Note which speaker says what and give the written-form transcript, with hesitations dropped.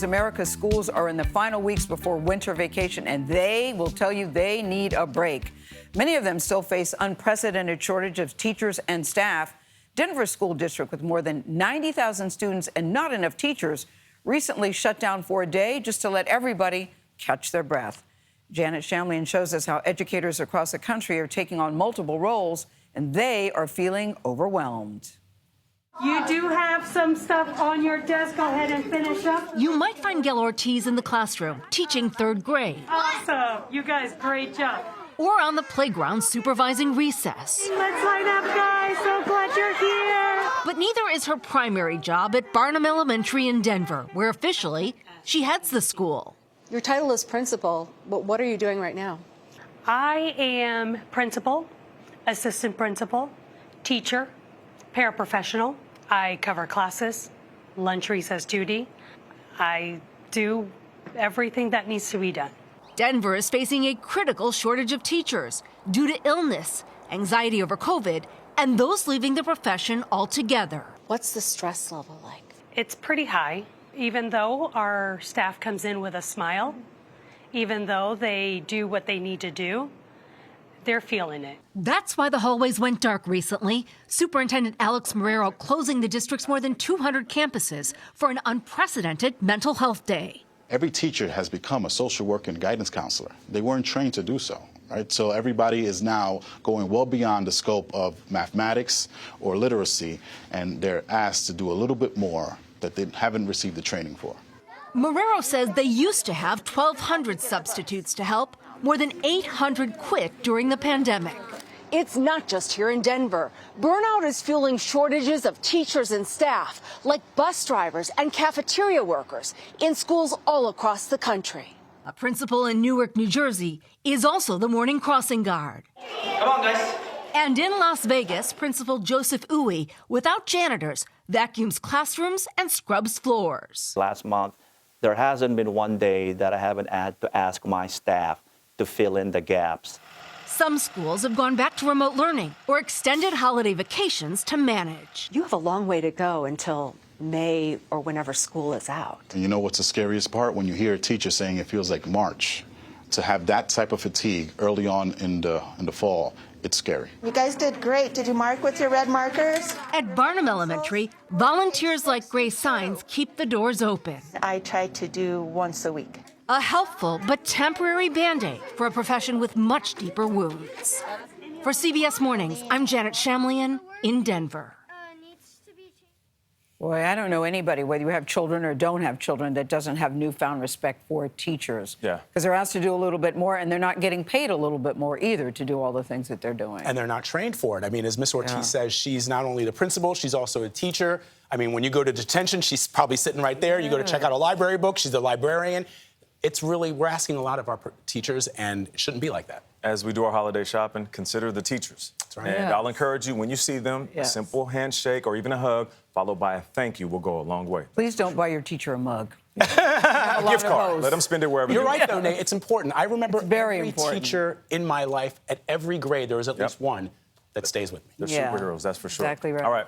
Speaker 1: America's schools are in the final weeks before winter vacation, and they will tell you they need a break. Many of them still face unprecedented shortage of teachers and staff. Denver's school district, with more than 90,000 students and not enough teachers, recently shut down for a day just to let everybody catch their breath. Janet Shamlian shows us how educators across the country are taking on multiple roles, and they are feeling overwhelmed.
Speaker 2: You do have some stuff on your desk. Go ahead and finish up.
Speaker 3: You might find Gayle Ortiz in the classroom, teaching third grade.
Speaker 2: Awesome. You guys, great job.
Speaker 3: Or on the playground supervising recess.
Speaker 2: Let's line up, guys. So glad you're here.
Speaker 3: But neither is her primary job at Barnum Elementary in Denver, where officially she heads the school.
Speaker 4: Your title is principal, but what are you doing right now?
Speaker 2: I am principal, assistant principal, teacher, paraprofessional. I cover classes, lunch recess duty. I do everything that needs to be done.
Speaker 3: Denver is facing a critical shortage of teachers due to illness, anxiety over COVID, and those leaving the profession altogether.
Speaker 4: What's the stress level like?
Speaker 2: It's pretty high, even though our staff comes in with a smile, even though they do what they need to do. They're feeling it.
Speaker 3: That's why the hallways went dark recently. Superintendent Alex Marrero closing the district's more than 200 campuses for an unprecedented mental health day.
Speaker 5: Every teacher has become a social worker and guidance counselor. They weren't trained to do so, right? So everybody is now going well beyond the scope of mathematics or literacy, and they're asked to do a little bit more that they haven't received the training for.
Speaker 3: Marrero says they used to have 1,200 substitutes to help. More than 800 quit during the pandemic.
Speaker 4: It's not just here in Denver. Burnout is fueling shortages of teachers and staff, like bus drivers and cafeteria workers in schools all across the country.
Speaker 3: A principal in Newark, New Jersey, is also the morning crossing guard.
Speaker 6: Come on, guys.
Speaker 3: And in Las Vegas, Principal Joseph Uwe, without janitors, vacuums classrooms and scrubs floors.
Speaker 6: Last month, there hasn't been one day that I haven't had to ask my staff to fill in the gaps.
Speaker 3: Some schools have gone back to remote learning or extended holiday vacations to manage.
Speaker 4: You have a long way to go until May or whenever school is out.
Speaker 5: And you know what's the scariest part? When you hear a teacher saying it feels like March. To have that type of fatigue early on in the fall, it's scary.
Speaker 7: You guys did great. Did you mark with your red markers?
Speaker 3: At Barnum Elementary, volunteers like Grace Signs keep the doors open.
Speaker 7: I try to do once a week.
Speaker 3: A helpful but temporary Band-Aid for a profession with much deeper wounds. For CBS Mornings, I'm Janet Shamlian in Denver.
Speaker 1: Boy, I don't know anybody, whether you have children or don't have children, that doesn't have newfound respect for teachers.
Speaker 8: Yeah.
Speaker 1: Because they're asked to do a little bit more, and they're not getting paid a little bit more either to do all the things that they're doing.
Speaker 8: And they're not trained for it. I mean, as Miss Ortiz says, she's not only the principal, she's also a teacher. I mean, when you go to detention, she's probably sitting right there. You go to check out a library book, she's a librarian. It's really, we're asking a lot of our teachers, and it shouldn't be like that.
Speaker 9: As we do our holiday shopping, consider the teachers.
Speaker 8: That's right.
Speaker 9: And I'll encourage you, when you see them, a simple handshake or even a hug, followed by a thank you, will go a long way.
Speaker 1: Please don't buy your teacher a mug.
Speaker 9: A gift card. Let them spend it wherever
Speaker 8: You're
Speaker 9: they
Speaker 8: right, though, Nate. It's important. I remember
Speaker 1: very
Speaker 8: every
Speaker 1: important.
Speaker 8: teacher in my life, at every grade, there was at least one that stays with me.
Speaker 9: They're superheroes, that's for sure.
Speaker 1: Exactly right.
Speaker 9: All right.